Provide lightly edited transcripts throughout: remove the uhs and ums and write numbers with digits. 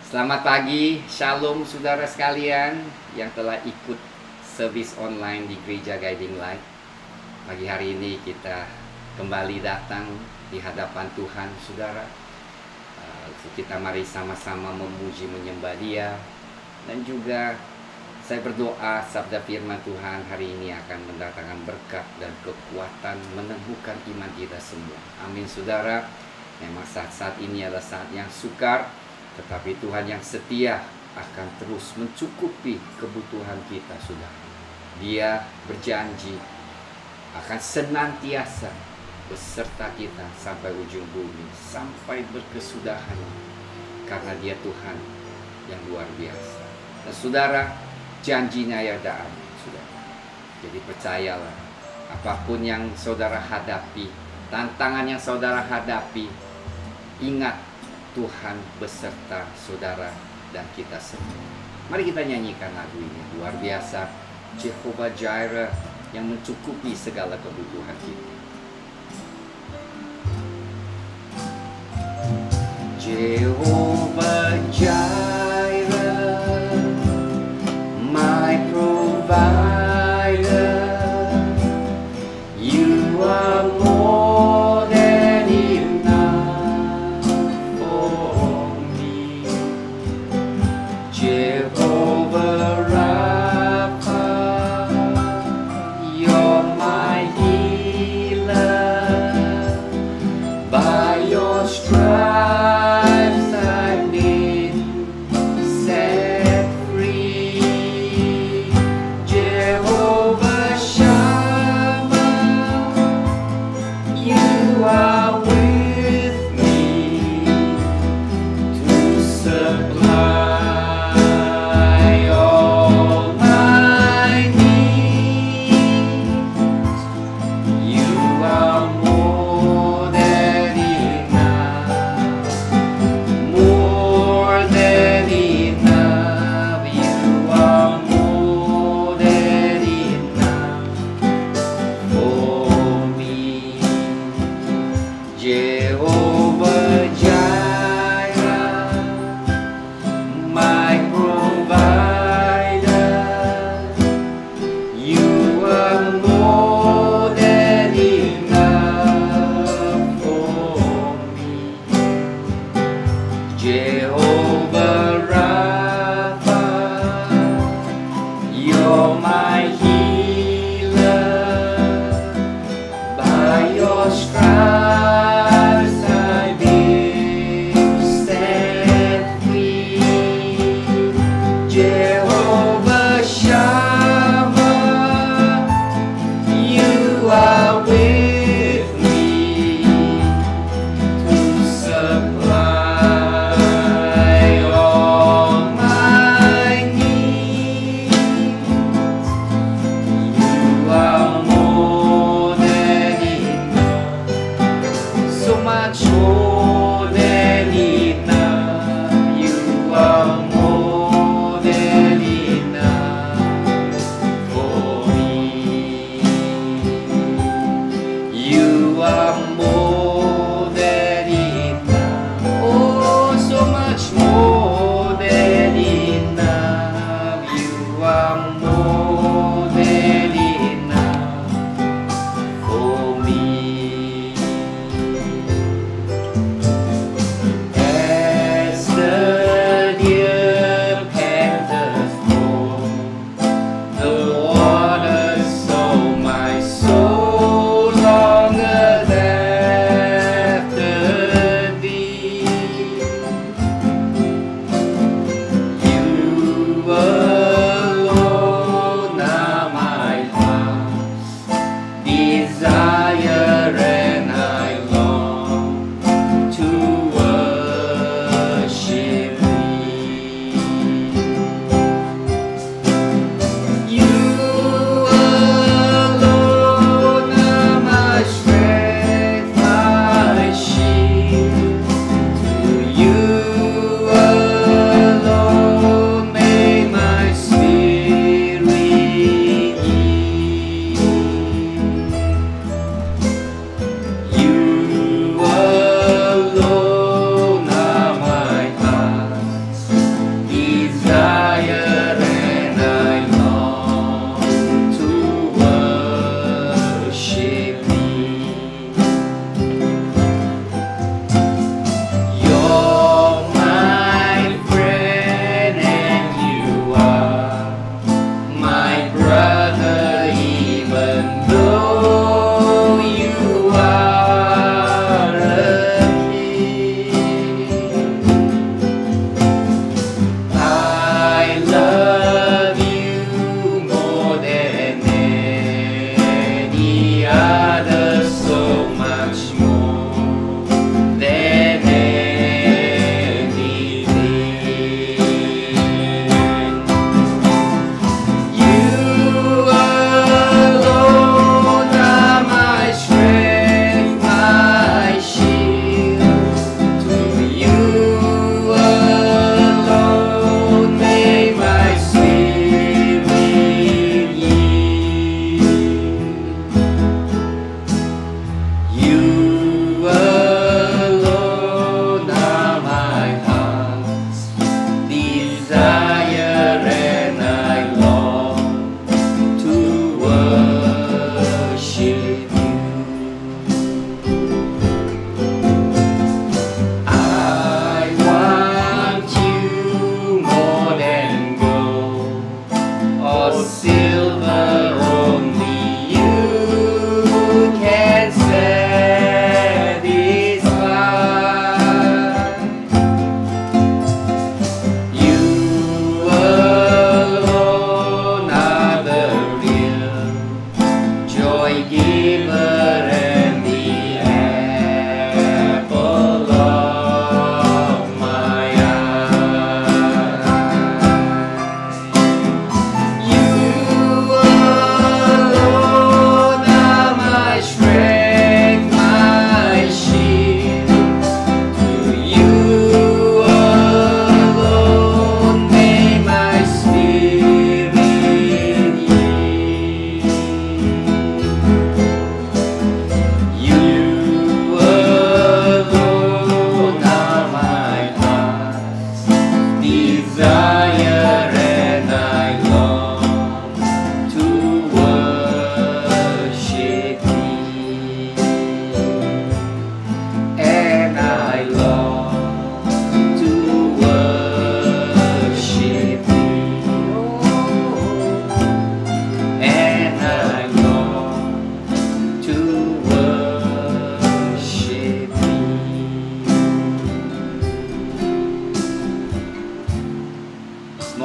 Selamat pagi, shalom saudara sekalian yang telah ikut service online di Gereja Guiding Light. Pagi hari ini kita kembali datang di hadapan Tuhan, saudara. Kita mari sama-sama memuji menyembah Dia. Dan juga saya berdoa sabda firman Tuhan hari ini akan mendatangkan berkat dan kekuatan meneguhkan iman kita semua. Amin, saudara. Memang saat-saat ini adalah saat yang sukar, tetapi Tuhan yang setia akan terus mencukupi kebutuhan kita, saudara. Dia berjanji akan senantiasa beserta kita sampai ujung bumi, sampai berkesudahan, karena Dia Tuhan yang luar biasa. Dan saudara, janjinya ya ada, saudara. Jadi percayalah, apapun yang saudara hadapi, tantangan yang saudara hadapi, ingat Tuhan beserta saudara dan kita semua. Mari kita nyanyikan lagu ini, luar biasa, Jehovah Jireh yang mencukupi segala kebutuhan kita. Jehovah Jireh, my provider, you are more than enough for me. Jehovah Rapha, you're my healer. By your stripes I've been set free. Jehovah Shammah, you are with me to supply all my needs. You are more than enough, more than enough. You are more than enough for me. Jehovah Jireh, my provider, you are more than enough for me. Jehovah Rapha, you're my healer. By your stripes I've been set free. Jehovah Shammah, you are with me to supply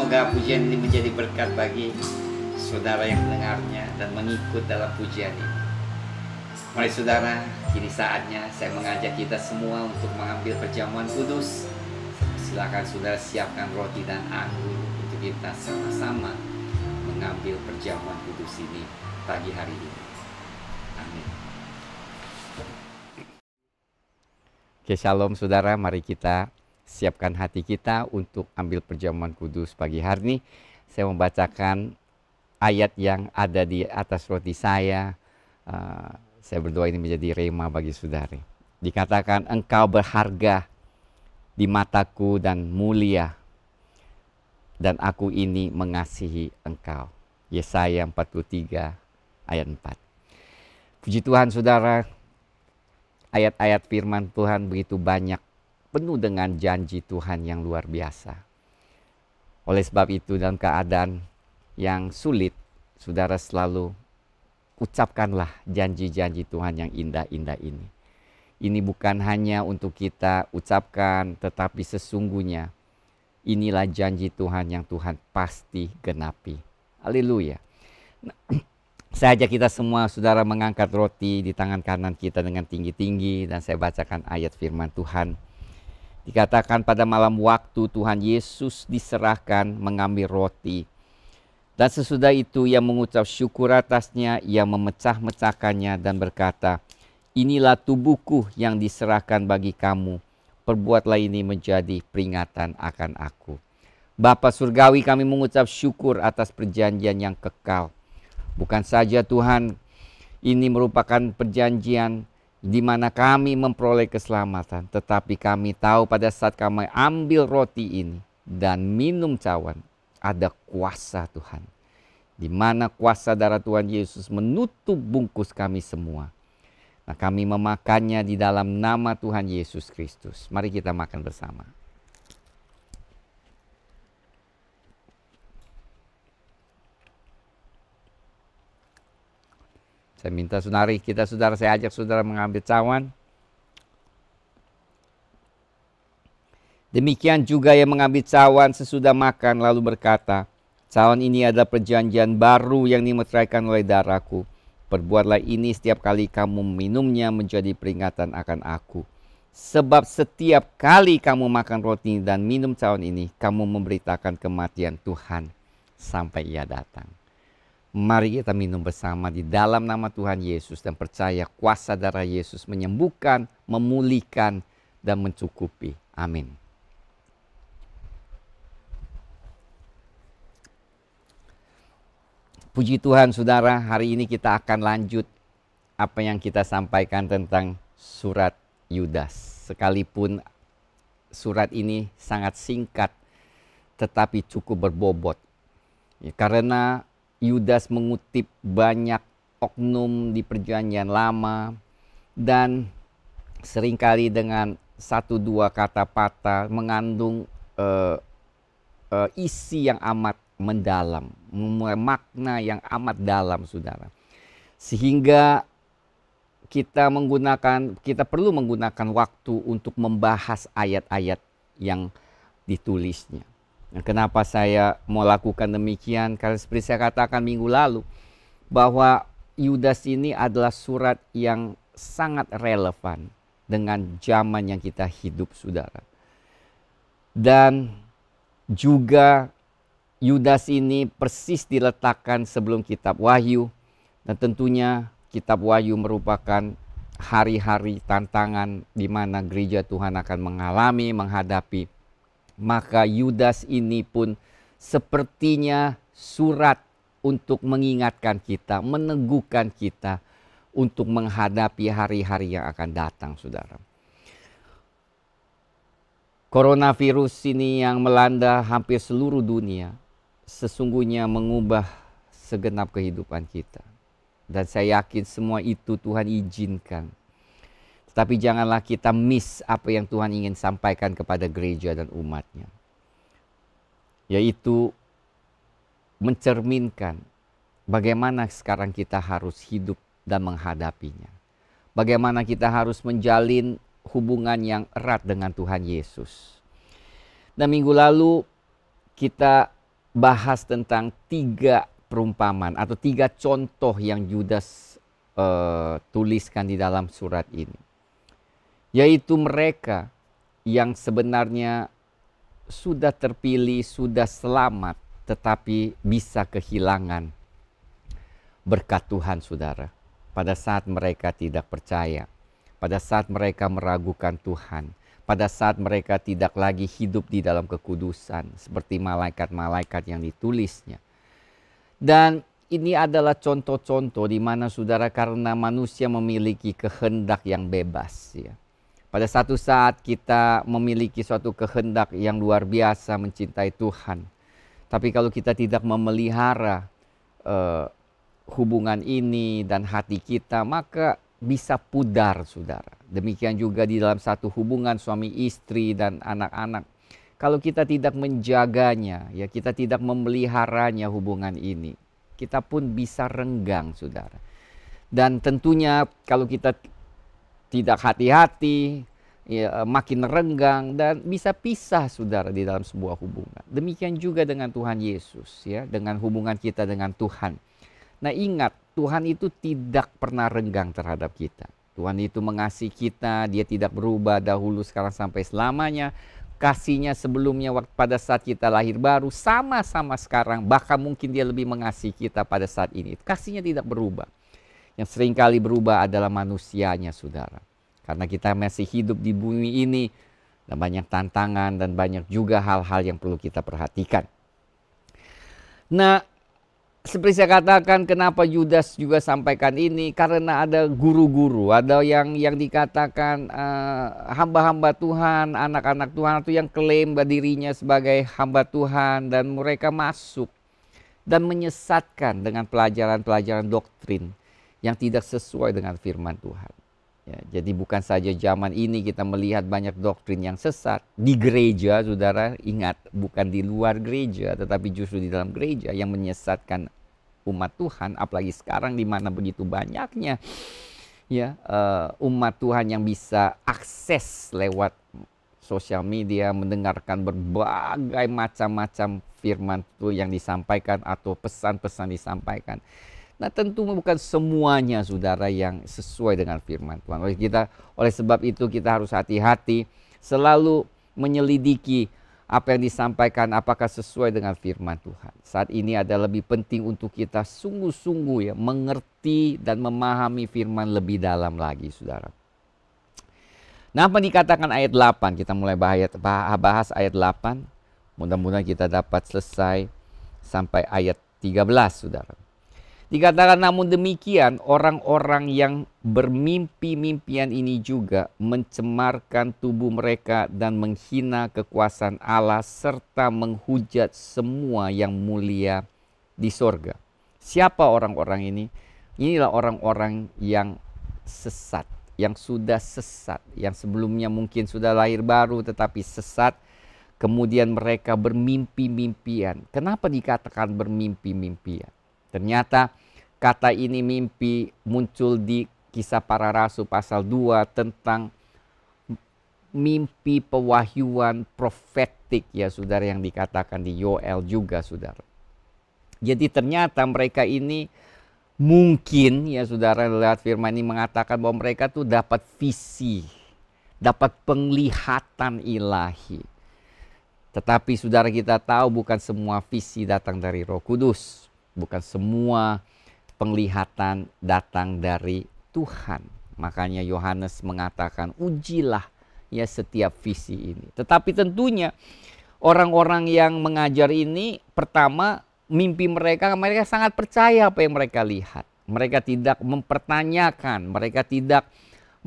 Semoga pujian ini menjadi berkat bagi saudara yang mendengarnya dan mengikut dalam pujian ini. Mari saudara, kini saatnya saya mengajak kita semua untuk mengambil perjamuan kudus. Silakan saudara siapkan roti dan anggur untuk kita sama-sama mengambil perjamuan kudus ini pagi hari ini. Amin. Oke, shalom saudara, mari kita siapkan hati kita untuk ambil perjamuan kudus pagi hari ini. Saya membacakan ayat yang ada di atas roti saya. Saya berdoa ini menjadi rema bagi saudari. Dikatakan, engkau berharga di mataku dan mulia, dan aku ini mengasihi engkau. Yesaya 43 ayat 4. Puji Tuhan saudara, ayat-ayat firman Tuhan begitu banyak, penuh dengan janji Tuhan yang luar biasa. Oleh sebab itu dalam keadaan yang sulit, saudara selalu ucapkanlah janji-janji Tuhan yang indah-indah ini. Ini bukan hanya untuk kita ucapkan, tetapi sesungguhnya inilah janji Tuhan yang Tuhan pasti genapi. Haleluya. Nah, saya ajak kita semua saudara mengangkat roti di tangan kanan kita dengan tinggi-tinggi, dan saya bacakan ayat firman Tuhan. Dikatakan pada malam waktu Tuhan Yesus diserahkan mengambil roti. Dan sesudah itu ia mengucap syukur atasnya, ia memecah-mecahkannya dan berkata, inilah tubuhku yang diserahkan bagi kamu. Perbuatlah ini menjadi peringatan akan aku. Bapa Surgawi, kami mengucap syukur atas perjanjian yang kekal. Bukan saja Tuhan, ini merupakan perjanjian di mana kami memperoleh keselamatan. Tetapi kami tahu pada saat kami ambil roti ini dan minum cawan, ada kuasa Tuhan. Di mana kuasa darah Tuhan Yesus menutup bungkus kami semua. Nah, kami memakannya di dalam nama Tuhan Yesus Kristus. Mari kita makan bersama. Saya minta saudara, saya ajak saudara mengambil cawan. Demikian juga yang mengambil cawan sesudah makan lalu berkata, cawan ini adalah perjanjian baru yang dimeteraikan oleh darahku. Perbuatlah ini setiap kali kamu minumnya menjadi peringatan akan aku. Sebab setiap kali kamu makan roti dan minum cawan ini, kamu memberitakan kematian Tuhan sampai ia datang. Mari kita minum bersama di dalam nama Tuhan Yesus dan percaya kuasa darah Yesus menyembuhkan, memulihkan, dan mencukupi. Amin. Puji Tuhan saudara, hari ini kita akan lanjut apa yang kita sampaikan tentang surat Yudas. Sekalipun surat ini sangat singkat, tetapi cukup berbobot. Ya, karena Yudas mengutip banyak oknum di perjanjian lama, dan seringkali dengan satu dua kata patah mengandung isi yang amat mendalam, makna yang amat dalam saudara. Sehingga kita perlu menggunakan waktu untuk membahas ayat-ayat yang ditulisnya. Nah, kenapa saya mau lakukan demikian? Karena seperti saya katakan minggu lalu, bahwa Yudas ini adalah surat yang sangat relevan dengan zaman yang kita hidup saudara. Dan juga Yudas ini persis diletakkan sebelum kitab Wahyu, dan tentunya kitab Wahyu merupakan hari-hari tantangan di mana gereja Tuhan akan menghadapi. Maka Yudas ini pun sepertinya surat untuk mengingatkan kita, meneguhkan kita untuk menghadapi hari-hari yang akan datang saudara. Coronavirus ini yang melanda hampir seluruh dunia sesungguhnya mengubah segenap kehidupan kita. Dan saya yakin semua itu Tuhan izinkan. Tetapi janganlah kita miss apa yang Tuhan ingin sampaikan kepada gereja dan umatnya. Yaitu mencerminkan bagaimana sekarang kita harus hidup dan menghadapinya. Bagaimana kita harus menjalin hubungan yang erat dengan Tuhan Yesus. Dan minggu lalu kita bahas tentang 3 perumpamaan atau 3 contoh yang Yudas tuliskan di dalam surat ini. Yaitu mereka yang sebenarnya sudah terpilih, sudah selamat, tetapi bisa kehilangan berkat Tuhan, saudara. Pada saat mereka tidak percaya, pada saat mereka meragukan Tuhan, pada saat mereka tidak lagi hidup di dalam kekudusan seperti malaikat-malaikat yang ditulisnya. Dan ini adalah contoh-contoh di mana, saudara, karena manusia memiliki kehendak yang bebas, ya. Pada satu saat kita memiliki suatu kehendak yang luar biasa mencintai Tuhan. Tapi kalau kita tidak memelihara hubungan ini dan hati kita, maka bisa pudar, saudara. Demikian juga di dalam satu hubungan suami istri dan anak-anak. Kalau kita tidak menjaganya, ya, kita tidak memeliharanya hubungan ini, kita pun bisa renggang, saudara. Dan tentunya kalau kita tidak hati-hati, ya, makin renggang dan bisa pisah, saudara, di dalam sebuah hubungan. Demikian juga dengan Tuhan Yesus, ya, dengan hubungan kita dengan Tuhan. Nah, ingat, Tuhan itu tidak pernah renggang terhadap kita. Tuhan itu mengasihi kita, dia tidak berubah dahulu, sekarang, sampai selamanya. Kasihnya sebelumnya waktu pada saat kita lahir baru sama-sama sekarang, bahkan mungkin dia lebih mengasihi kita pada saat ini. Kasihnya tidak berubah. Yang seringkali berubah adalah manusianya, saudara. Karena kita masih hidup di bumi ini, dan banyak tantangan dan banyak juga hal-hal yang perlu kita perhatikan. Nah, seperti saya katakan, kenapa Yudas juga sampaikan ini? Karena ada guru-guru, ada yang dikatakan hamba-hamba Tuhan, anak-anak Tuhan, atau yang klaim dirinya sebagai hamba Tuhan, dan mereka masuk dan menyesatkan dengan pelajaran-pelajaran doktrin yang tidak sesuai dengan firman Tuhan. Ya, jadi bukan saja zaman ini kita melihat banyak doktrin yang sesat di gereja, saudara. Ingat, bukan di luar gereja, tetapi justru di dalam gereja yang menyesatkan umat Tuhan. Apalagi sekarang di mana begitu banyaknya, ya, umat Tuhan yang bisa akses lewat sosial media, mendengarkan berbagai macam-macam firman Tuhan yang disampaikan atau pesan-pesan disampaikan. Nah, tentu bukan semuanya, saudara, yang sesuai dengan firman Tuhan. Oleh sebab itu kita harus hati-hati selalu menyelidiki apa yang disampaikan, apakah sesuai dengan firman Tuhan. Saat ini ada lebih penting untuk kita sungguh-sungguh, ya, mengerti dan memahami firman lebih dalam lagi, saudara. Nah, apa dikatakan ayat 8? Kita mulai bahas ayat 8. Mudah-mudahan kita dapat selesai sampai ayat 13, saudara. Dikatakan, namun demikian orang-orang yang bermimpi-mimpian ini juga mencemarkan tubuh mereka dan menghina kekuasaan Allah serta menghujat semua yang mulia di sorga. Siapa orang-orang ini? Inilah orang-orang yang sesat, yang sudah sesat, yang sebelumnya mungkin sudah lahir baru tetapi sesat. Kemudian mereka bermimpi-mimpian. Kenapa dikatakan bermimpi-mimpian? Ternyata kata ini mimpi muncul di Kisah Para Rasul pasal 2 tentang mimpi pewahyuan profetik, ya, saudara, yang dikatakan di Yoel juga, saudara. Jadi ternyata mereka ini mungkin, ya, saudara, lihat firman ini mengatakan bahwa mereka tuh dapat visi, dapat penglihatan ilahi. Tetapi saudara, kita tahu bukan semua visi datang dari Roh Kudus. Bukan semua penglihatan datang dari Tuhan. Makanya Yohanes mengatakan, ujilah, ya, setiap visi ini. Tetapi tentunya orang-orang yang mengajar ini, pertama, mimpi mereka sangat percaya apa yang mereka lihat. Mereka tidak mempertanyakan, mereka tidak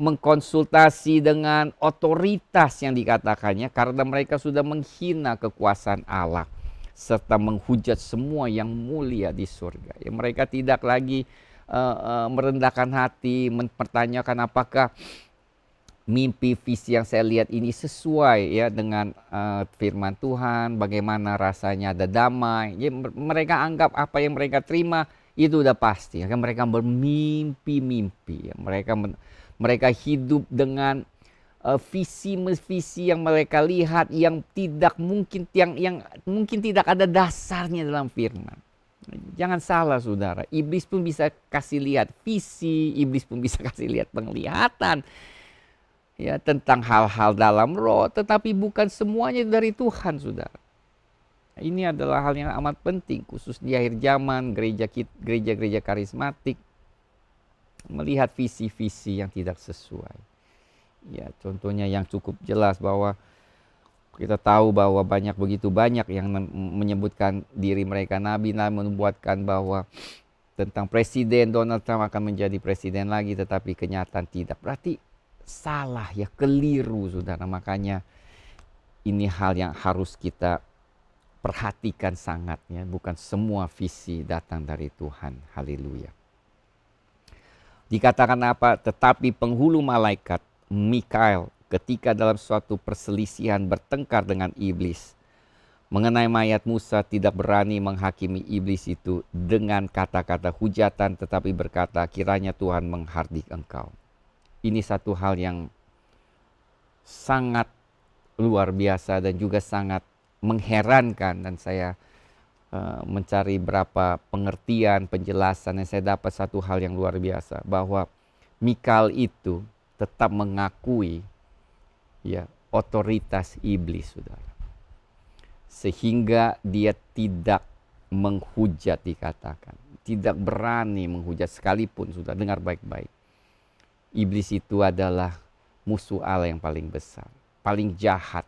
mengkonsultasi dengan otoritas yang dikatakannya, karena mereka sudah menghina kekuasaan Allah serta menghujat semua yang mulia di surga. Ya, mereka tidak lagi merendahkan hati, mempertanyakan apakah mimpi visi yang saya lihat ini sesuai, ya, dengan firman Tuhan, bagaimana rasanya ada damai. Ya, mereka anggap apa yang mereka terima itu udah pasti. Ya, mereka bermimpi-mimpi. Ya, mereka hidup dengan visi yang mereka lihat yang mungkin tidak ada dasarnya dalam firman. Jangan salah saudara, iblis pun bisa kasih lihat visi, iblis pun bisa kasih lihat penglihatan ya tentang hal-hal dalam roh, tetapi bukan semuanya dari Tuhan saudara. Ini adalah hal yang amat penting khusus di akhir zaman gereja-gereja karismatik melihat visi-visi yang tidak sesuai. Ya, contohnya yang cukup jelas bahwa kita tahu bahwa begitu banyak yang menyebutkan diri mereka nabi, membuatkan bahwa tentang Presiden Donald Trump akan menjadi presiden lagi, tetapi kenyataan tidak. Berarti salah ya, keliru saudara. Makanya ini hal yang harus kita perhatikan sangat ya. Bukan semua visi datang dari Tuhan. Haleluya. Dikatakan apa? Tetapi penghulu malaikat Mikael ketika dalam suatu perselisihan bertengkar dengan iblis mengenai mayat Musa, tidak berani menghakimi iblis itu dengan kata-kata hujatan, tetapi berkata, kiranya Tuhan menghardik engkau. Ini satu hal yang sangat luar biasa dan juga sangat mengherankan, dan saya mencari berapa pengertian, penjelasan, dan saya dapat satu hal yang luar biasa, bahwa Mikael itu tetap mengakui ya otoritas iblis saudara, sehingga dia tidak menghujat, dikatakan tidak berani menghujat sekalipun. Sudah dengar baik-baik, iblis itu adalah musuh Allah yang paling besar, paling jahat,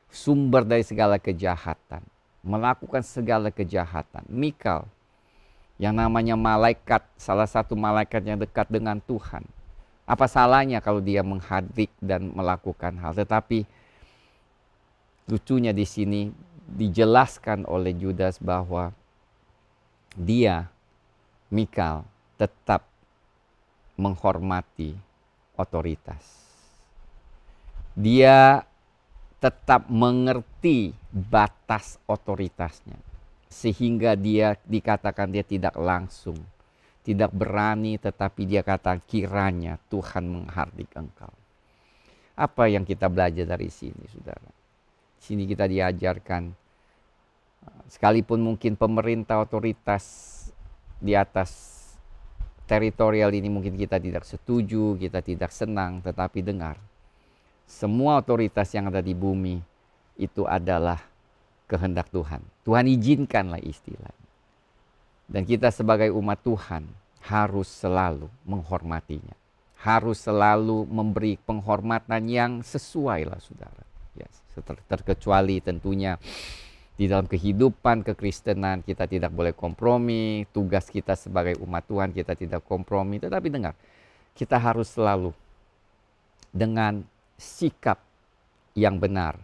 sumber dari segala kejahatan, melakukan segala kejahatan. Mikael yang namanya malaikat, salah satu malaikat yang dekat dengan Tuhan, apa salahnya kalau dia menghardik dan melakukan hal? Tetapi lucunya di sini dijelaskan oleh Judas bahwa dia, Mikael, tetap menghormati otoritas. Dia tetap mengerti batas otoritasnya, sehingga dia dikatakan dia tidak langsung, tidak berani, tetapi dia kata kiranya Tuhan menghardik engkau. Apa yang kita belajar dari sini saudara? Sini kita diajarkan, sekalipun mungkin pemerintah otoritas di atas teritorial ini mungkin kita tidak setuju, kita tidak senang, tetapi dengar, semua otoritas yang ada di bumi itu adalah kehendak Tuhan. Tuhan izinkanlah istilahnya. Dan kita sebagai umat Tuhan harus selalu menghormatinya. Harus selalu memberi penghormatan yang sesuai lah saudara. Ya, terkecuali tentunya di dalam kehidupan kekristenan kita tidak boleh kompromi. Tugas kita sebagai umat Tuhan kita tidak kompromi. Tetapi dengar, kita harus selalu dengan sikap yang benar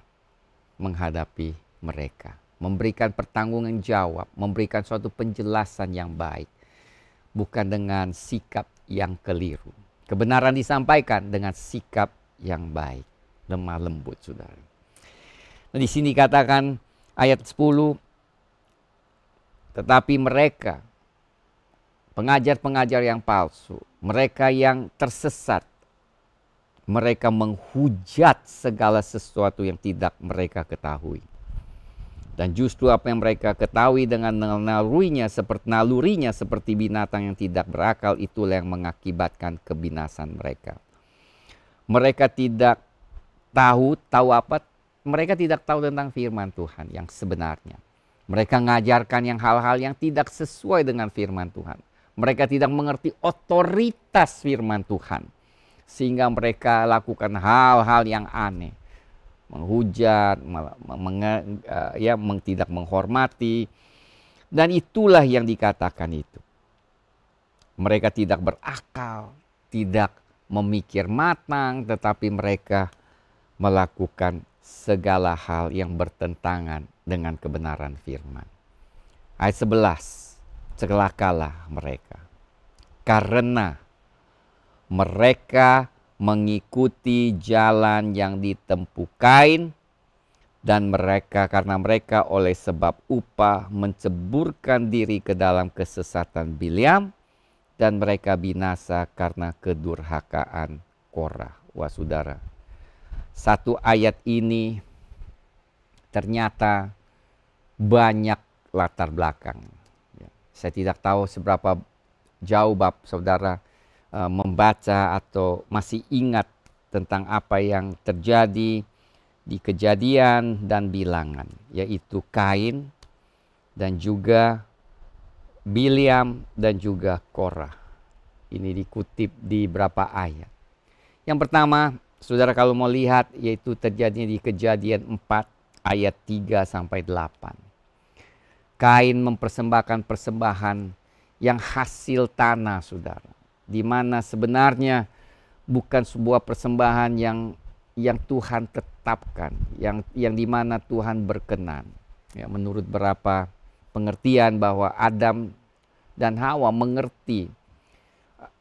menghadapi mereka. Memberikan pertanggungan jawab, memberikan suatu penjelasan yang baik, bukan dengan sikap yang keliru. Kebenaran disampaikan dengan sikap yang baik, lemah lembut saudara. Nah, di sini katakan ayat 10, tetapi mereka, pengajar-pengajar yang palsu, mereka yang tersesat, mereka menghujat segala sesuatu yang tidak mereka ketahui. Dan justru apa yang mereka ketahui dengan nalurinya seperti binatang yang tidak berakal, itulah yang mengakibatkan kebinasan mereka. Mereka tidak tahu apa? Mereka tidak tahu tentang firman Tuhan yang sebenarnya. Mereka mengajarkan yang hal-hal yang tidak sesuai dengan firman Tuhan. Mereka tidak mengerti otoritas firman Tuhan, sehingga mereka lakukan hal-hal yang aneh. Menghujat, tidak menghormati, dan itulah yang dikatakan itu. Mereka tidak berakal, tidak memikir matang, tetapi mereka melakukan segala hal yang bertentangan dengan kebenaran firman. Ayat 11, celakalah mereka, karena mereka mengikuti jalan yang ditempuh Kain, dan karena mereka oleh sebab upah menceburkan diri ke dalam kesesatan Bileam, dan mereka binasa karena kedurhakaan Korah. Wah saudara, Satu ayat ini ternyata banyak latar belakang. Ya, saya tidak tahu seberapa jauh saudara membaca atau masih ingat tentang apa yang terjadi di Kejadian dan Bilangan, yaitu Kain dan juga Bileam dan juga Korah. Ini dikutip di beberapa ayat. Yang pertama, saudara kalau mau lihat, yaitu terjadinya di Kejadian 4 ayat 3 sampai 8. Kain mempersembahkan persembahan yang hasil tanah, saudara, di mana sebenarnya bukan sebuah persembahan yang Tuhan tetapkan, yang di mana Tuhan berkenan. Ya, menurut beberapa pengertian bahwa Adam dan Hawa mengerti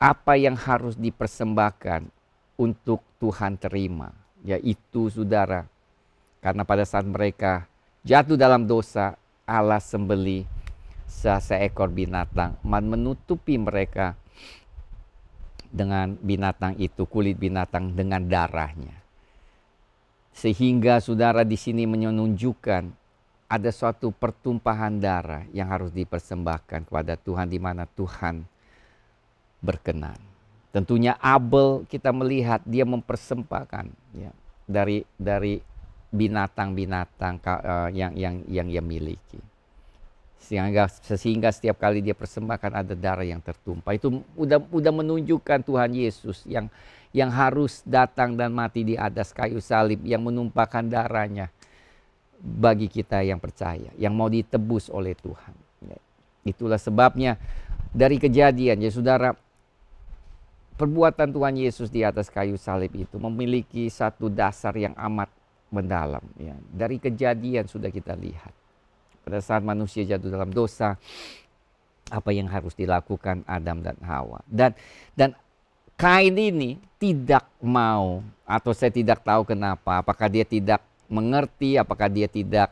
apa yang harus dipersembahkan untuk Tuhan terima, yaitu saudara, karena pada saat mereka jatuh dalam dosa, Allah sembelih seekor binatang, menutupi mereka dengan binatang itu, kulit binatang dengan darahnya. Sehingga saudara di sini menunjukkan ada suatu pertumpahan darah yang harus dipersembahkan kepada Tuhan, di mana Tuhan berkenan. Tentunya Abel kita melihat dia mempersembahkan dari binatang-binatang yang ia miliki. Sehingga setiap kali dia persembahkan ada darah yang tertumpah. Itu udah menunjukkan Tuhan Yesus yang harus datang dan mati di atas kayu salib, yang menumpahkan darahnya bagi kita yang percaya, yang mau ditebus oleh Tuhan. Itulah sebabnya dari Kejadian, ya saudara, perbuatan Tuhan Yesus di atas kayu salib itu memiliki satu dasar yang amat mendalam. Ya. Dari Kejadian sudah kita lihat. Pada saat manusia jatuh dalam dosa, apa yang harus dilakukan Adam dan Hawa. Dan Kain ini tidak mau, atau saya tidak tahu kenapa, apakah dia tidak mengerti, apakah dia tidak,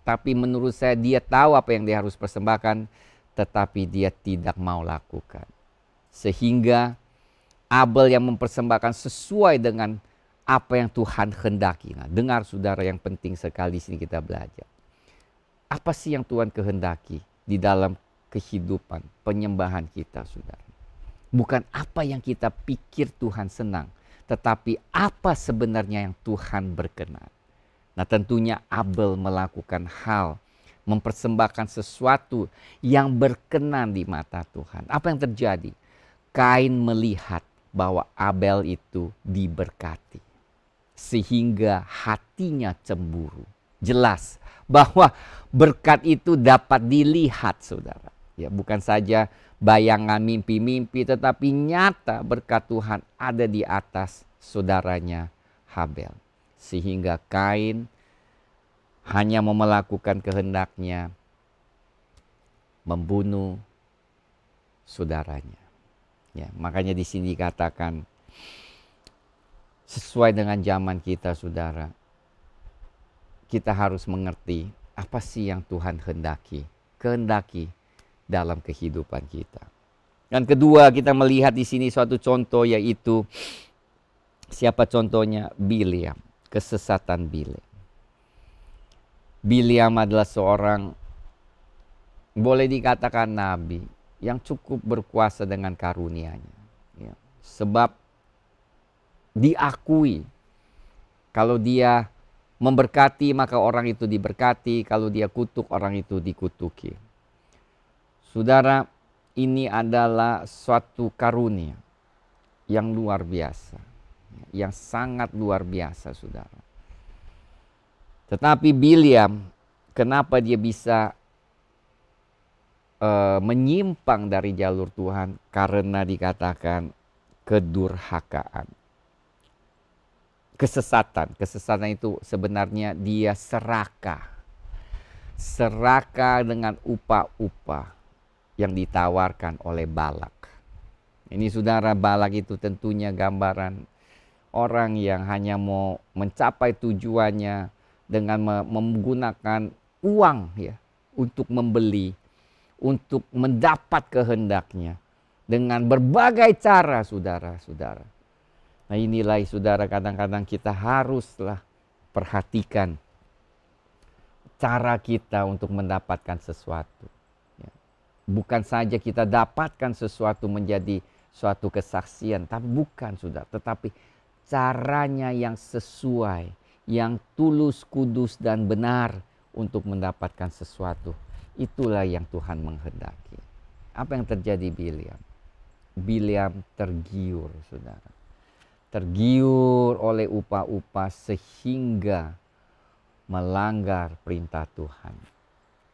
tapi menurut saya dia tahu apa yang dia harus persembahkan, tetapi dia tidak mau lakukan. Sehingga Abel yang mempersembahkan sesuai dengan apa yang Tuhan hendaki. Nah, dengar saudara, yang penting sekali di sini kita belajar. Apa sih yang Tuhan kehendaki di dalam kehidupan penyembahan kita, saudara? Bukan apa yang kita pikir Tuhan senang, tetapi apa sebenarnya yang Tuhan berkenan. Nah, tentunya Abel melakukan hal, mempersembahkan sesuatu yang berkenan di mata Tuhan. Apa yang terjadi? Kain melihat bahwa Abel itu diberkati, sehingga hatinya cemburu. Jelas bahwa berkat itu dapat dilihat, saudara. Ya, bukan saja bayangan mimpi-mimpi, tetapi nyata berkat Tuhan ada di atas saudaranya Habel. Sehingga Kain hanya mau melakukan kehendaknya, membunuh saudaranya. Ya, makanya di sini dikatakan sesuai dengan zaman kita, saudara, kita harus mengerti apa sih yang Tuhan kehendaki dalam kehidupan kita. Dan kedua, kita melihat di sini suatu contoh, yaitu siapa contohnya? Bileam, kesesatan Bileam. Bileam adalah seorang, boleh dikatakan nabi, yang cukup berkuasa dengan karunia-Nya. Ya, sebab diakui kalau dia memberkati maka orang itu diberkati, kalau dia kutuk orang itu dikutuki. Saudara, ini adalah suatu karunia yang luar biasa, yang sangat luar biasa, saudara. Tetapi Bileam, kenapa dia bisa menyimpang dari jalur Tuhan? Karena dikatakan kedurhakaan. Kesesatan itu sebenarnya dia serakah dengan upah-upah yang ditawarkan oleh Balak. Ini saudara, Balak itu tentunya gambaran orang yang hanya mau mencapai tujuannya dengan menggunakan uang, ya, untuk membeli, untuk mendapat kehendaknya dengan berbagai cara, saudara-saudara. Nah inilah saudara, kadang-kadang kita haruslah perhatikan cara kita untuk mendapatkan sesuatu. Ya. Bukan saja kita dapatkan sesuatu menjadi suatu kesaksian, tapi bukan sudah, tetapi caranya yang sesuai, yang tulus, kudus, dan benar untuk mendapatkan sesuatu. Itulah yang Tuhan menghendaki. Apa yang terjadi Bileam? Bileam tergiur, saudara. Tergiur oleh upah-upah sehingga melanggar perintah Tuhan.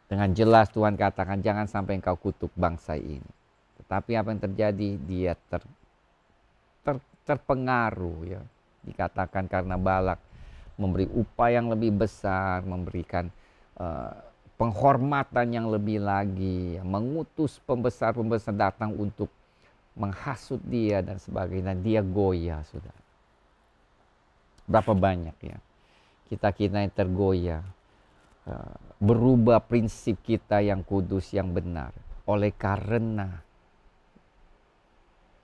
Dengan jelas Tuhan katakan jangan sampai engkau kutuk bangsa ini. Tetapi apa yang terjadi? Dia terpengaruh, ya. Dikatakan karena Balak memberi upah yang lebih besar, memberikan penghormatan yang lebih lagi, mengutus pembesar-pembesar datang untuk menghasut dia dan sebagainya. Dia goyah, saudara. Berapa banyak ya kita yang tergoyah, berubah prinsip kita yang kudus, yang benar, oleh karena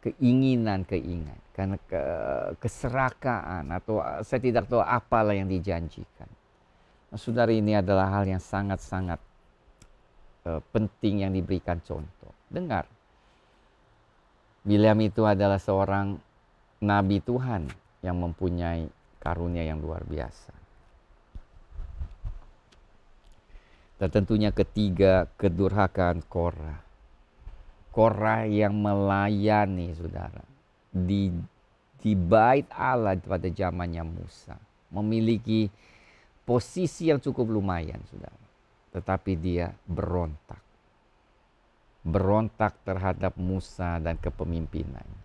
keinginan, karena keserakaan, atau saya tidak tahu apalah yang dijanjikan. Nah, saudara, ini adalah hal yang sangat-sangat penting yang diberikan contoh. Dengar, Bileam itu adalah seorang nabi Tuhan yang mempunyai karunia yang luar biasa. Dan tentunya ketiga, kedurhakaan Korah. Korah yang melayani, saudara, di bait Allah pada zamannya Musa. Memiliki posisi yang cukup lumayan, saudara. Tetapi dia berontak. Berontak terhadap Musa dan kepemimpinannya.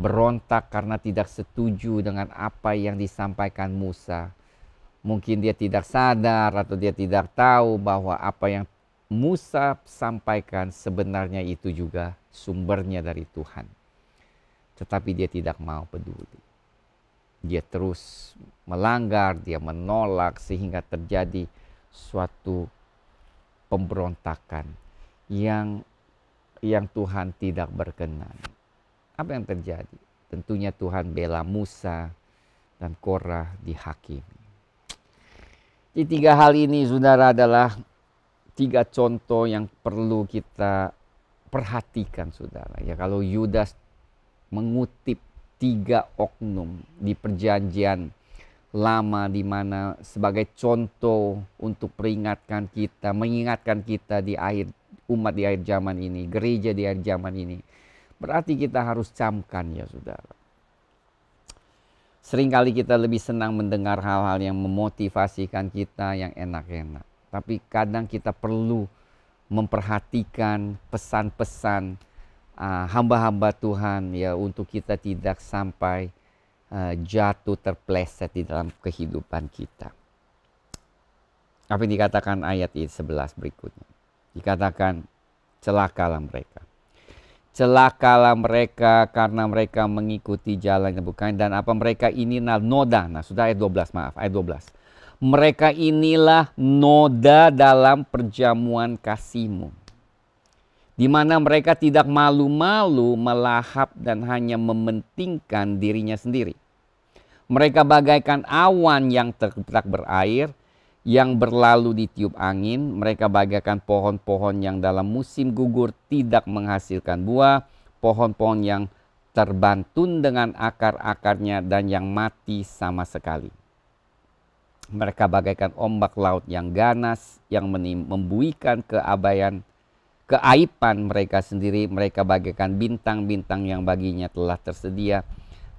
Berontak karena tidak setuju dengan apa yang disampaikan Musa. Mungkin dia tidak sadar atau dia tidak tahu bahwa apa yang Musa sampaikan sebenarnya itu juga sumbernya dari Tuhan. Tetapi dia tidak mau peduli. Dia terus melanggar, dia menolak sehingga terjadi suatu pemberontakan yang Tuhan tidak berkenan. Apa yang terjadi? Tentunya Tuhan bela Musa dan Korah dihakimi. Di tiga hal ini, saudara, adalah tiga contoh yang perlu kita perhatikan, saudara. Ya, kalau Yudas mengutip tiga oknum di perjanjian lama, di mana sebagai contoh untuk peringatkan kita, mengingatkan kita di akhir umat di akhir zaman ini, gereja di akhir zaman ini, berarti kita harus camkan, ya saudara. Seringkali kita lebih senang mendengar hal-hal yang memotivasikan kita, yang enak-enak. Tapi kadang kita perlu memperhatikan pesan-pesan hamba-hamba Tuhan, ya, untuk kita tidak sampai jatuh terpleset di dalam kehidupan kita. Apa yang dikatakan ayat 11 berikutnya? Dikatakan, celakalah mereka. Celakalah mereka karena mereka mengikuti jalan yang bukan, dan apa mereka ini noda. Nah, sudah ayat 12, maaf, ayat 12. Mereka inilah noda dalam perjamuan kasih-Mu, di mana mereka tidak malu-malu melahap dan hanya mementingkan dirinya sendiri. Mereka bagaikan awan yang tak berair, yang berlalu ditiup angin. Mereka bagaikan pohon-pohon yang dalam musim gugur tidak menghasilkan buah, pohon-pohon yang terbantun dengan akar-akarnya dan yang mati sama sekali. Mereka bagaikan ombak laut yang ganas, yang membuikan keaiban mereka sendiri. Mereka bagaikan bintang-bintang yang baginya telah tersedia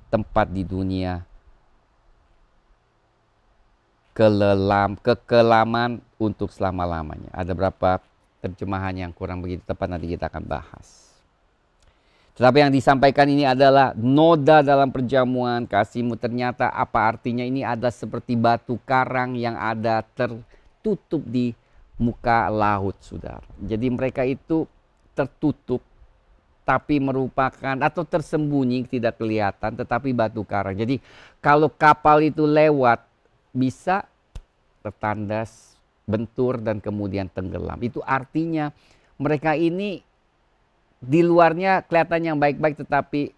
tempat di dunia. Kekelaman untuk selama-lamanya. Ada berapa terjemahan yang kurang begitu tepat, nanti kita akan bahas. Tetapi yang disampaikan ini adalah noda dalam perjamuan kasih-Mu. Ternyata apa artinya? Ini ada seperti batu karang yang ada tertutup di muka laut, saudara. Jadi mereka itu tertutup, tapi merupakan atau tersembunyi, tidak kelihatan, tetapi batu karang. Jadi kalau kapal itu lewat, bisa tertandas, bentur, dan kemudian tenggelam. Itu artinya mereka ini di luarnya kelihatan yang baik-baik, tetapi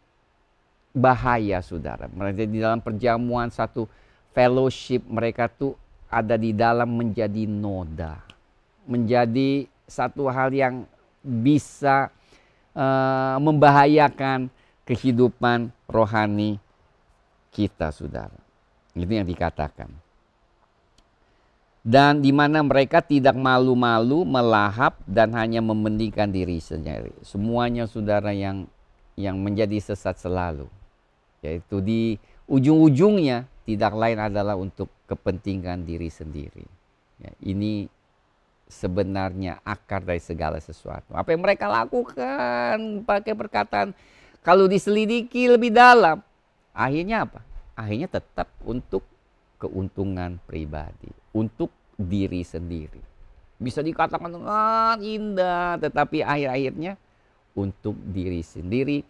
bahaya saudara. Mereka di dalam perjamuan satu fellowship, mereka tuh ada di dalam menjadi noda. Menjadi satu hal yang bisa membahayakan kehidupan rohani kita saudara. Itu yang dikatakan. Dan di mana mereka tidak malu-malu melahap dan hanya mementingkan diri sendiri. Semuanya saudara yang menjadi sesat selalu. Yaitu di ujung-ujungnya tidak lain adalah untuk kepentingan diri sendiri. Ya, ini sebenarnya akar dari segala sesuatu. Apa yang mereka lakukan pakai perkataan, kalau diselidiki lebih dalam, akhirnya apa? Akhirnya tetap untuk keuntungan pribadi, untuk diri sendiri. Bisa dikatakan indah, tetapi akhir-akhirnya untuk diri sendiri,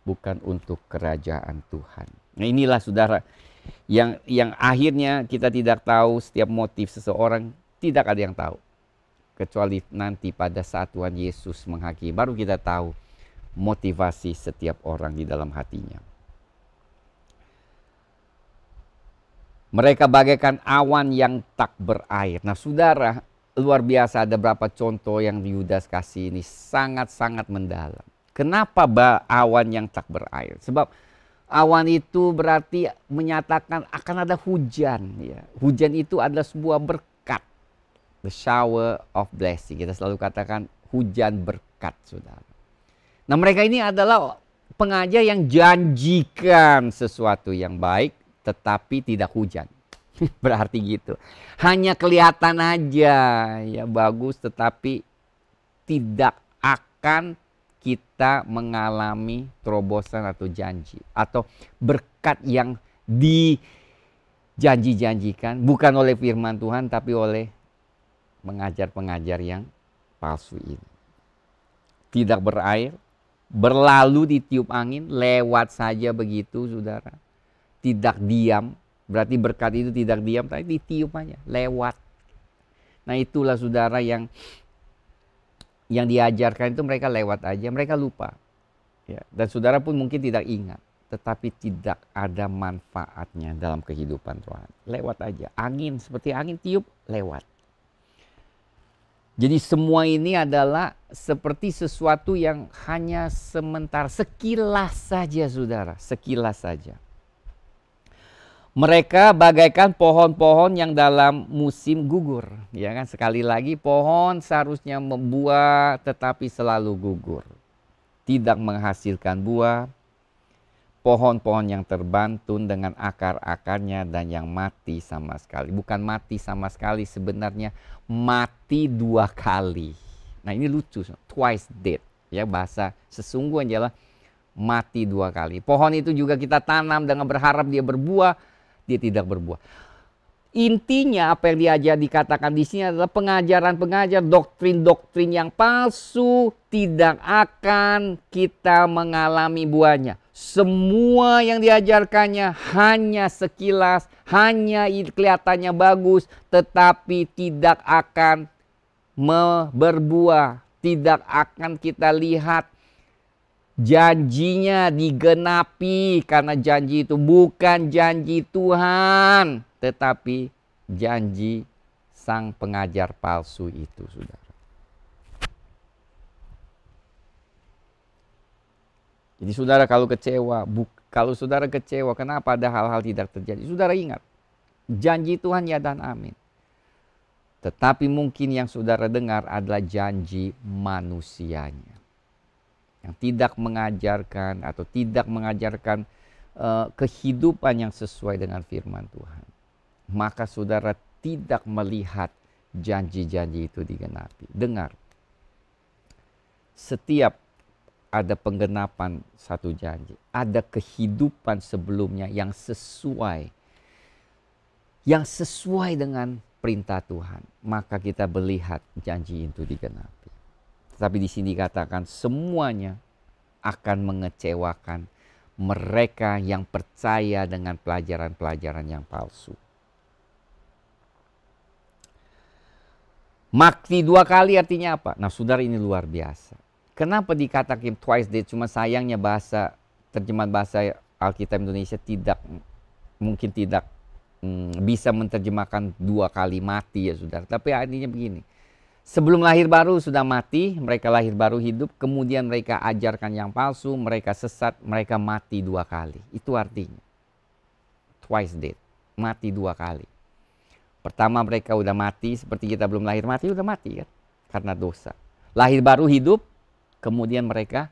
bukan untuk kerajaan Tuhan. Nah inilah saudara, yang akhirnya kita tidak tahu setiap motif seseorang, tidak ada yang tahu. Kecuali nanti pada saat Tuhan Yesus menghakimi, baru kita tahu motivasi setiap orang di dalam hatinya. Mereka bagaikan awan yang tak berair. Nah saudara, luar biasa, ada beberapa contoh yang Yudas kasih ini sangat-sangat mendalam. Kenapa awan yang tak berair? Sebab awan itu berarti menyatakan akan ada hujan. Ya. Hujan itu adalah sebuah berkat. The shower of blessing. Kita selalu katakan hujan berkat, saudara. Nah mereka ini adalah pengajar yang janjikan sesuatu yang baik, tetapi tidak hujan. Berarti gitu. Hanya kelihatan aja ya bagus, tetapi tidak akan kita mengalami terobosan atau janji. Atau berkat yang dijanji-janjikan. Bukan oleh firman Tuhan, tapi oleh pengajar-pengajar yang palsu ini. Tidak berair, berlalu ditiup angin, lewat saja begitu saudara. Tidak diam, berarti berkat itu tidak diam, tapi ditiup aja, lewat. Nah itulah saudara yang diajarkan itu mereka lewat aja, mereka lupa. Ya, dan saudara pun mungkin tidak ingat, tetapi tidak ada manfaatnya dalam kehidupan Tuhan. Lewat aja, angin seperti angin tiup, lewat. Jadi semua ini adalah seperti sesuatu yang hanya sementara, sekilas saja saudara, sekilas saja. Mereka bagaikan pohon-pohon yang dalam musim gugur. Ya kan, sekali lagi pohon seharusnya membuah tetapi selalu gugur. Tidak menghasilkan buah. Pohon-pohon yang terbantun dengan akar-akarnya dan yang mati sama sekali. Bukan mati sama sekali, sebenarnya mati 2 kali. Nah ini lucu, twice dead. Ya bahasa sesungguhnya adalah mati 2 kali. Pohon itu juga kita tanam dengan berharap dia berbuah, dia tidak berbuah. Intinya apa yang dikatakan di sini adalah pengajaran-pengajar, doktrin-doktrin yang palsu tidak akan kita mengalami buahnya. Semua yang diajarkannya hanya sekilas, hanya kelihatannya bagus, tetapi tidak akan berbuah. Tidak akan kita lihat janjinya digenapi, karena janji itu bukan janji Tuhan, tetapi janji sang pengajar palsu itu, saudara. Jadi saudara kalau saudara kecewa, kenapa ada hal-hal tidak terjadi? Saudara ingat, janji Tuhan ya dan amin. Tetapi mungkin yang saudara dengar adalah janji manusianya. Yang tidak mengajarkan atau tidak mengajarkan kehidupan yang sesuai dengan firman Tuhan. Maka saudara tidak melihat janji-janji itu digenapi. Dengar, setiap ada penggenapan satu janji, ada kehidupan sebelumnya yang sesuai dengan perintah Tuhan, maka kita melihat janji itu digenapi. Tetapi di sini dikatakan semuanya akan mengecewakan mereka yang percaya dengan pelajaran-pelajaran yang palsu. Mati 2 kali artinya apa? Nah saudara, ini luar biasa. Kenapa dikatakan twice dead? Cuma sayangnya terjemahan bahasa Alkitab Indonesia mungkin tidak bisa menerjemahkan 2 kali mati ya saudara. Tapi artinya begini. Sebelum lahir baru sudah mati, mereka lahir baru hidup, kemudian mereka ajarkan yang palsu, mereka sesat, mereka mati 2 kali. Itu artinya. Twice dead, mati 2 kali. Pertama mereka udah mati, seperti kita belum lahir mati, udah mati kan, karena dosa. Lahir baru hidup, kemudian mereka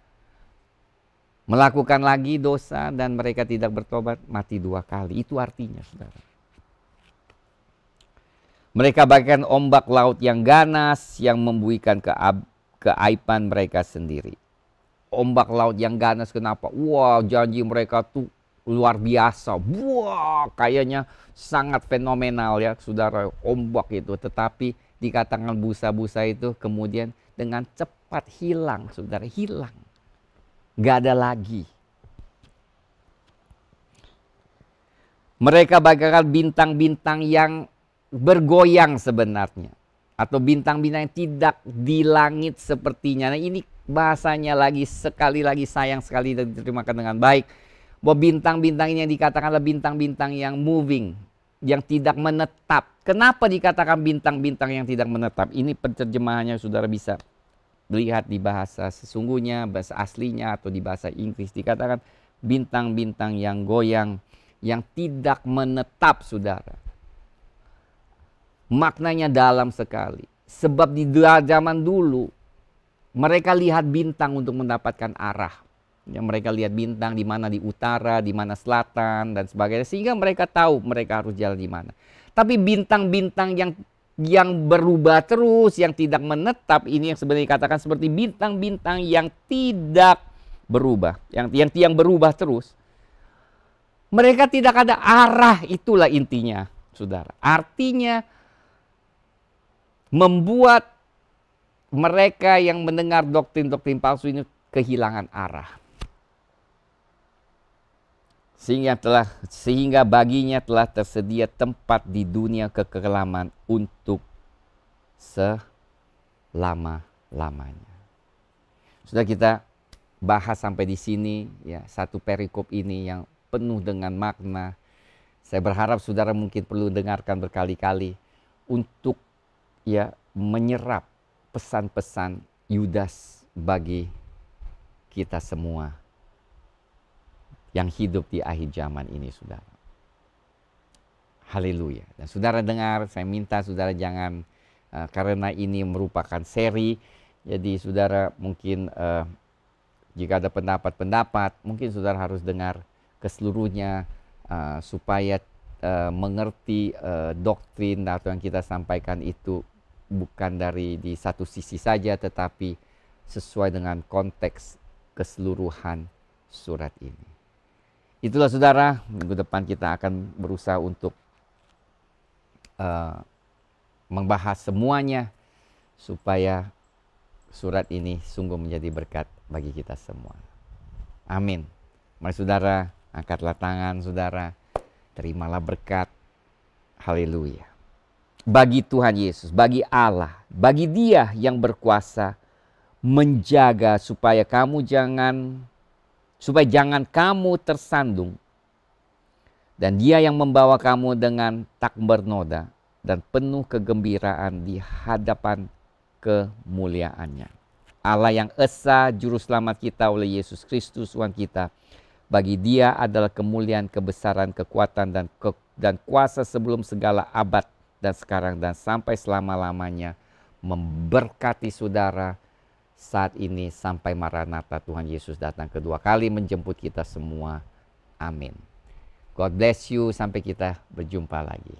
melakukan lagi dosa dan mereka tidak bertobat, mati 2 kali. Itu artinya saudara. Mereka bagaikan ombak laut yang ganas yang membuikan keaiban mereka sendiri. Ombak laut yang ganas kenapa? Wah, janji mereka tuh luar biasa. Wah, kayaknya sangat fenomenal ya saudara, ombak itu. Tetapi dikatakan busa-busa itu kemudian dengan cepat hilang saudara, hilang. Gak ada lagi. Mereka bagaikan bintang-bintang yang bergoyang sebenarnya. Atau bintang-bintang yang tidak di langit sepertinya. Nah ini bahasanya sekali lagi sayang sekali dan diterjemahkan dengan baik. Bahwa bintang-bintang ini yang dikatakan adalah bintang-bintang yang moving. Yang tidak menetap. Kenapa dikatakan bintang-bintang yang tidak menetap? Ini penerjemahannya saudara bisa lihat di bahasa sesungguhnya, bahasa aslinya atau di bahasa Inggris. Dikatakan bintang-bintang yang goyang, yang tidak menetap saudara. Maknanya dalam sekali. Sebab di zaman dulu mereka lihat bintang untuk mendapatkan arah. Ya, mereka lihat bintang di mana di utara, di mana selatan dan sebagainya. Sehingga mereka tahu mereka harus jalan di mana. Tapi bintang-bintang yang berubah terus, yang tidak menetap, ini yang sebenarnya dikatakan seperti bintang-bintang yang tidak berubah. Yang berubah terus. Mereka tidak ada arah, itulah intinya saudara. Artinya membuat mereka yang mendengar doktrin-doktrin palsu ini kehilangan arah. Sehingga baginya telah tersedia tempat di dunia kekelaman untuk selama-lamanya. Sudah kita bahas sampai di sini ya, satu perikop ini yang penuh dengan makna. Saya berharap saudara mungkin perlu dengarkan berkali-kali untuk ya menyerap pesan-pesan Yudas bagi kita semua yang hidup di akhir zaman ini saudara. Haleluya. Dan saudara dengar, saya minta saudara jangan karena ini merupakan seri, jadi saudara mungkin jika ada pendapat-pendapat, mungkin saudara harus dengar keseluruhnya supaya mengerti doktrin atau yang kita sampaikan itu bukan di satu sisi saja, tetapi sesuai dengan konteks keseluruhan surat ini. Itulah saudara, minggu depan kita akan berusaha untuk membahas semuanya supaya surat ini sungguh menjadi berkat bagi kita semua. Amin. Mari saudara, angkatlah tangan saudara, terimalah berkat. Haleluya. Bagi Tuhan Yesus, bagi Allah, bagi Dia yang berkuasa menjaga supaya jangan kamu tersandung, dan Dia yang membawa kamu dengan tak bernoda dan penuh kegembiraan di hadapan kemuliaannya. Allah yang esa juru selamat kita oleh Yesus Kristus Tuhan kita, bagi Dia adalah kemuliaan, kebesaran, kekuatan dan kuasa sebelum segala abad dan sekarang dan sampai selama-lamanya, memberkati saudara saat ini sampai Maranatha Tuhan Yesus datang kedua kali menjemput kita semua. Amin. God bless you, sampai kita berjumpa lagi.